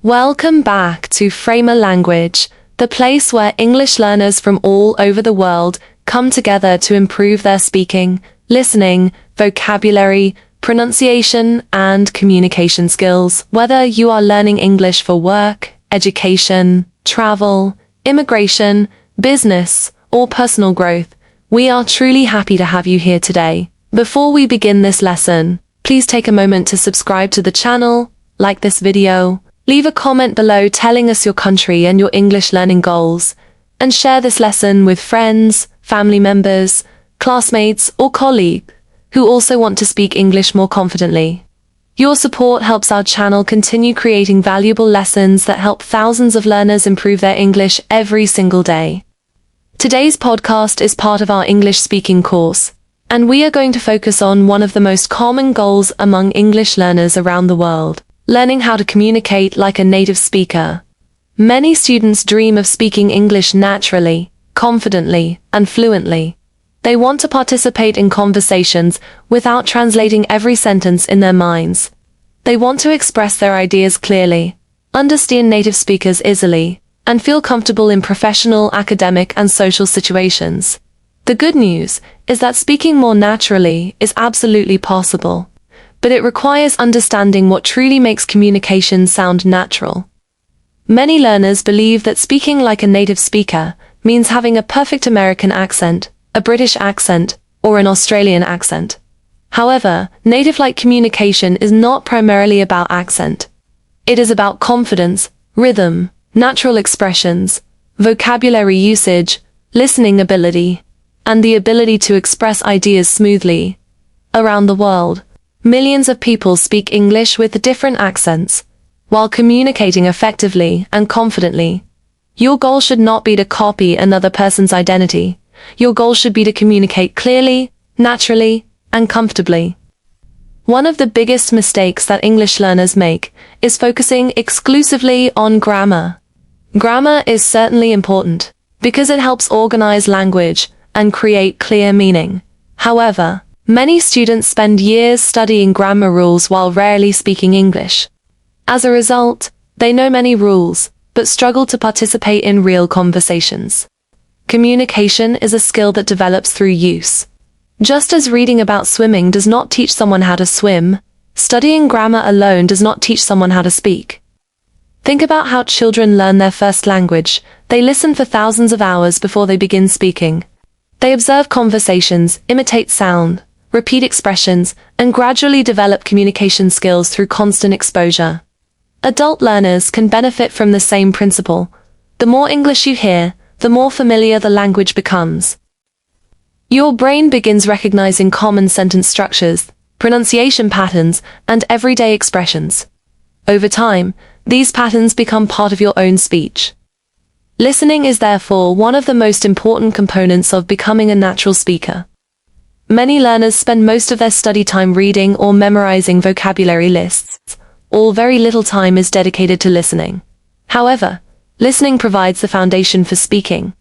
Welcome back to Framer Language, the place where English learners from all over the world come together to improve their speaking, listening, vocabulary, pronunciation, and communication skills. Whether you are learning English for work, education, travel, immigration, business, or personal growth, we are truly happy to have you here today. Before we begin this lesson, please take a moment to subscribe to the channel, like this video, leave a comment below telling us your country and your English learning goals, and share this lesson with friends, family members, classmates, or colleagues who also want to speak English more confidently. Your support helps our channel continue creating valuable lessons that help thousands of learners improve their English every single day. Today's podcast is part of our English speaking course, and we are going to focus on one of the most common goals among English learners around the world: learning how to communicate like a native speaker. Many students dream of speaking English naturally, confidently, and fluently. They want to participate in conversations without translating every sentence in their minds. They want to express their ideas clearly, understand native speakers easily, and feel comfortable in professional, academic, and social situations. The good news is that speaking more naturally is absolutely possible, but it requires understanding what truly makes communication sound natural. Many learners believe that speaking like a native speaker means having a perfect American accent, a British accent, or an Australian accent. However, native-like communication is not primarily about accent. It is about confidence, rhythm, natural expressions, vocabulary usage, listening ability, and the ability to express ideas smoothly. Around the world, millions of people speak English with different accents, while communicating effectively and confidently. Your goal should not be to copy another person's identity. Your goal should be to communicate clearly, naturally, and comfortably. One of the biggest mistakes that English learners make is focusing exclusively on grammar. Grammar is certainly important, because it helps organize language and create clear meaning. However, many students spend years studying grammar rules while rarely speaking English. As a result, they know many rules, but struggle to participate in real conversations. Communication is a skill that develops through use. Just as reading about swimming does not teach someone how to swim, studying grammar alone does not teach someone how to speak. Think about how children learn their first language. They listen for thousands of hours before they begin speaking. They observe conversations, imitate sound, repeat expressions, and gradually develop communication skills through constant exposure. Adult learners can benefit from the same principle. The more English you hear, the more familiar the language becomes. Your brain begins recognizing common sentence structures, pronunciation patterns, and everyday expressions. Over time, these patterns become part of your own speech. Listening is therefore one of the most important components of becoming a natural speaker. Many learners spend most of their study time reading or memorizing vocabulary lists. All very little time is dedicated to listening. However, listening provides the foundation for speaking.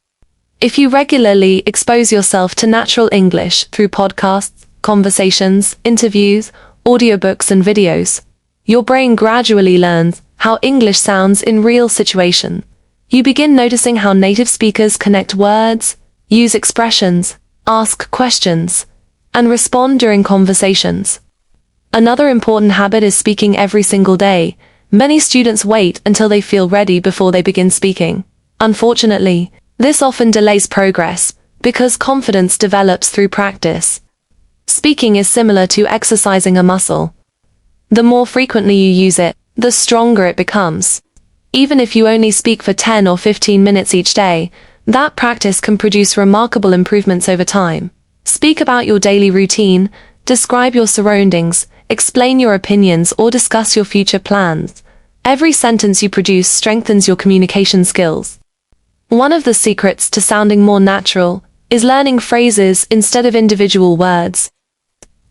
If you regularly expose yourself to natural English through podcasts, conversations, interviews, audiobooks, and videos, your brain gradually learns how English sounds in real situations. You begin noticing how native speakers connect words, use expressions, ask questions, and respond during conversations. Another important habit is speaking every single day. Many students wait until they feel ready before they begin speaking. Unfortunately, this often delays progress, because confidence develops through practice. Speaking is similar to exercising a muscle. The more frequently you use it, the stronger it becomes. Even if you only speak for 10 or 15 minutes each day, that practice can produce remarkable improvements over time. Speak about your daily routine, describe your surroundings, explain your opinions, or discuss your future plans. Every sentence you produce strengthens your communication skills. One of the secrets to sounding more natural is learning phrases instead of individual words.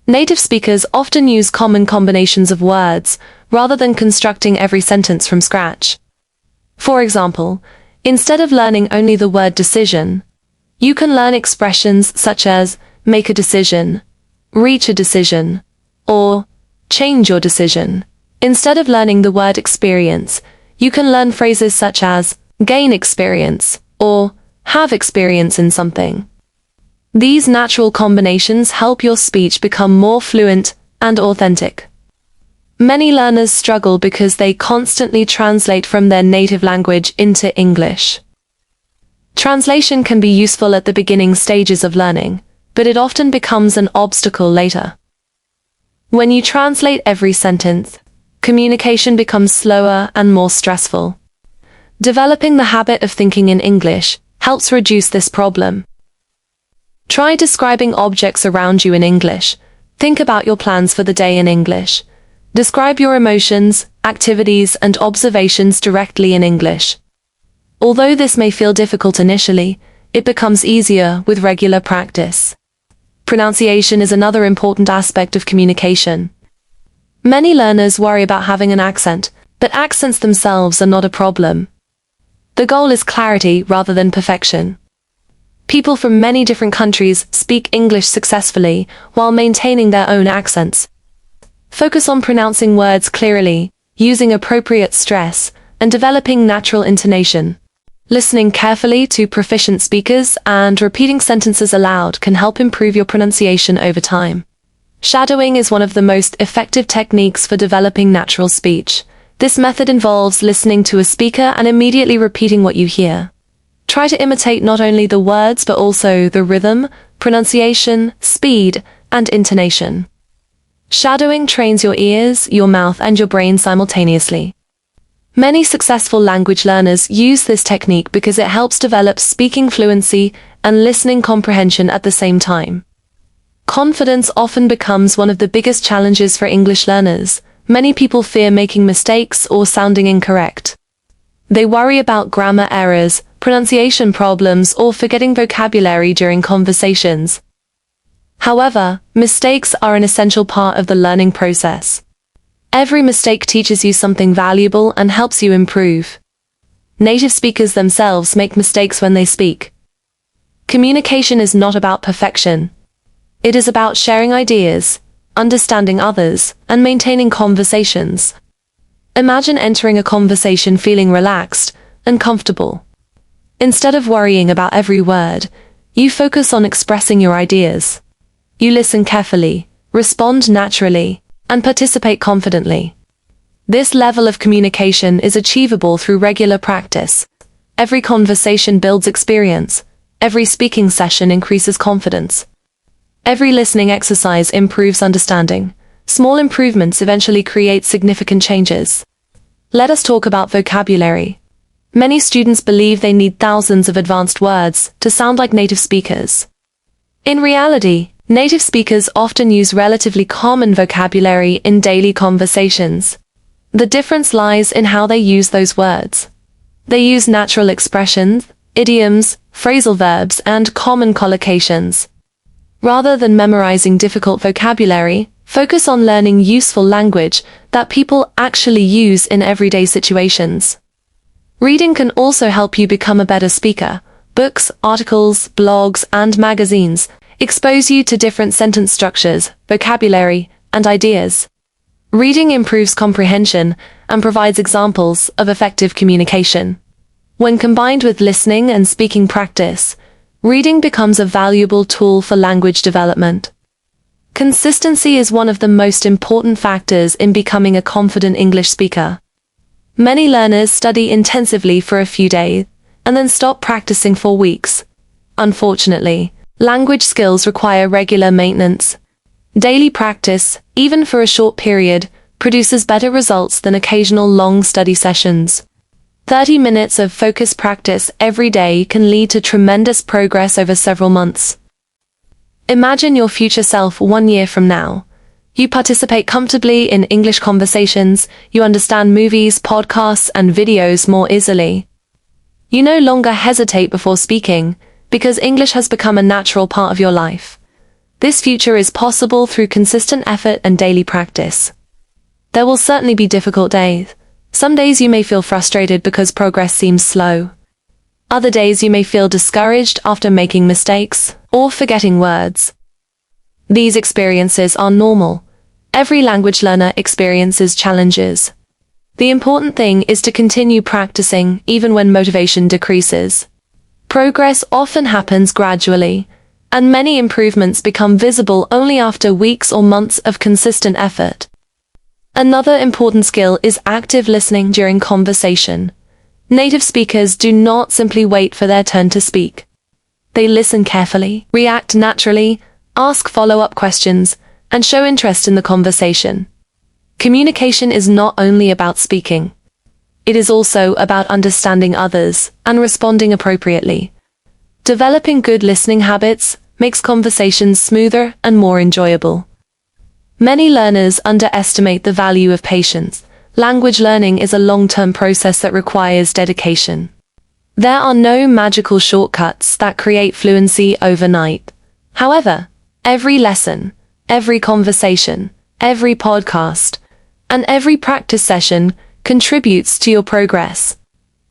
Native speakers often use common combinations of words rather than constructing every sentence from scratch. For example, instead of learning only the word decision, you can learn expressions such as make a decision, reach a decision, or change your decision. Instead of learning the word experience, You can learn phrases such as gain experience or have experience in something. These natural combinations help your speech become more fluent and authentic. Many learners struggle because they constantly translate from their native language into English. Translation can be useful at the beginning stages of learning, but it often becomes an obstacle later. When you translate every sentence, communication becomes slower and more stressful. Developing the habit of thinking in English helps reduce this problem. Try describing objects around you in English. Think about your plans for the day in English. Describe your emotions, activities, and observations directly in English. Although this may feel difficult initially, it becomes easier with regular practice. Pronunciation is another important aspect of communication. Many learners worry about having an accent, but accents themselves are not a problem. The goal is clarity rather than perfection. People from many different countries speak English successfully while maintaining their own accents. Focus on pronouncing words clearly, using appropriate stress, and developing natural intonation. Listening carefully to proficient speakers and repeating sentences aloud can help improve your pronunciation over time. Shadowing is one of the most effective techniques for developing natural speech. This method involves listening to a speaker and immediately repeating what you hear. Try to imitate not only the words but also the rhythm, pronunciation, speed, and intonation. Shadowing trains your ears, your mouth, and your brain simultaneously. Many successful language learners use this technique because it helps develop speaking fluency and listening comprehension at the same time. Confidence often becomes one of the biggest challenges for English learners. Many people fear making mistakes or sounding incorrect. They worry about grammar errors, pronunciation problems, or forgetting vocabulary during conversations. However, mistakes are an essential part of the learning process. Every mistake teaches you something valuable and helps you improve. Native speakers themselves make mistakes when they speak. Communication is not about perfection. It is about sharing ideas, understanding others, and maintaining conversations. Imagine entering a conversation feeling relaxed and comfortable. Instead of worrying about every word, you focus on expressing your ideas. You listen carefully, respond naturally, and participate confidently. This level of communication is achievable through regular practice. Every conversation builds experience. Every speaking session increases confidence. Every listening exercise improves understanding. Small improvements eventually create significant changes. Let us talk about vocabulary. Many students believe they need thousands of advanced words to sound like native speakers. In reality, native speakers often use relatively common vocabulary in daily conversations. The difference lies in how they use those words. They use natural expressions, idioms, phrasal verbs, and common collocations. Rather than memorizing difficult vocabulary, focus on learning useful language that people actually use in everyday situations. Reading can also help you become a better speaker. Books, articles, blogs, and magazines expose you to different sentence structures, vocabulary, and ideas. Reading improves comprehension and provides examples of effective communication. When combined with listening and speaking practice, reading becomes a valuable tool for language development. Consistency is one of the most important factors in becoming a confident English speaker. Many learners study intensively for a few days and then stop practicing for weeks. Unfortunately, language skills require regular maintenance. Daily practice, even for a short period, produces better results than occasional long study sessions. 30 minutes of focused practice every day can lead to tremendous progress over several months. Imagine your future self 1 year from now. You participate comfortably in English conversations, you understand movies, podcasts, and videos more easily. You no longer hesitate before speaking, because English has become a natural part of your life. This future is possible through consistent effort and daily practice. There will certainly be difficult days. Some days you may feel frustrated because progress seems slow. Other days you may feel discouraged after making mistakes or forgetting words. These experiences are normal. Every language learner experiences challenges. The important thing is to continue practicing even when motivation decreases. Progress often happens gradually, and many improvements become visible only after weeks or months of consistent effort. Another important skill is active listening during conversation. Native speakers do not simply wait for their turn to speak. They listen carefully, react naturally, ask follow-up questions, and show interest in the conversation. Communication is not only about speaking. It is also about understanding others and responding appropriately. Developing good listening habits makes conversations smoother and more enjoyable. Many learners underestimate the value of patience. Language learning is a long-term process that requires dedication. There are no magical shortcuts that create fluency overnight. However, every lesson, every conversation, every podcast, and every practice session contributes to your progress.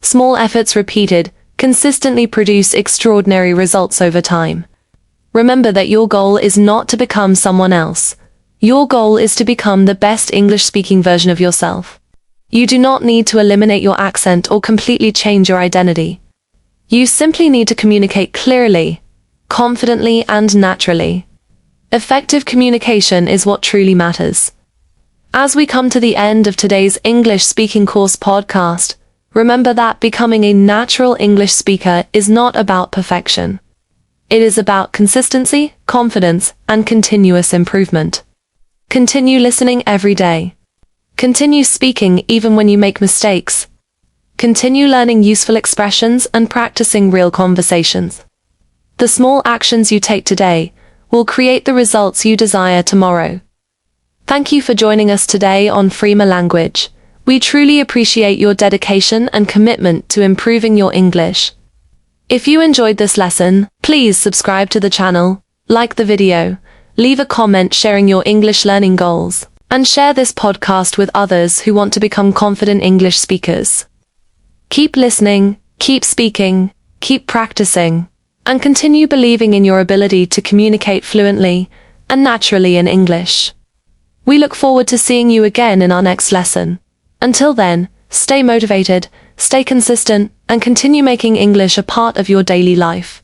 Small efforts repeated consistently produce extraordinary results over time. Remember that your goal is not to become someone else. Your goal is to become the best English-speaking version of yourself. You do not need to eliminate your accent or completely change your identity. You simply need to communicate clearly, confidently, and naturally. Effective communication is what truly matters. As we come to the end of today's English Speaking Course podcast, remember that becoming a natural English speaker is not about perfection. It is about consistency, confidence, and continuous improvement. Continue listening every day. Continue speaking even when you make mistakes. Continue learning useful expressions and practicing real conversations. The small actions you take today will create the results you desire tomorrow. Thank you for joining us today on Freema Language. We truly appreciate your dedication and commitment to improving your English. If you enjoyed this lesson, please subscribe to the channel, like the video, leave a comment sharing your English learning goals, and share this podcast with others who want to become confident English speakers. Keep listening, keep speaking, keep practicing, and continue believing in your ability to communicate fluently and naturally in English. We look forward to seeing you again in our next lesson. Until then, stay motivated, stay consistent, and continue making English a part of your daily life.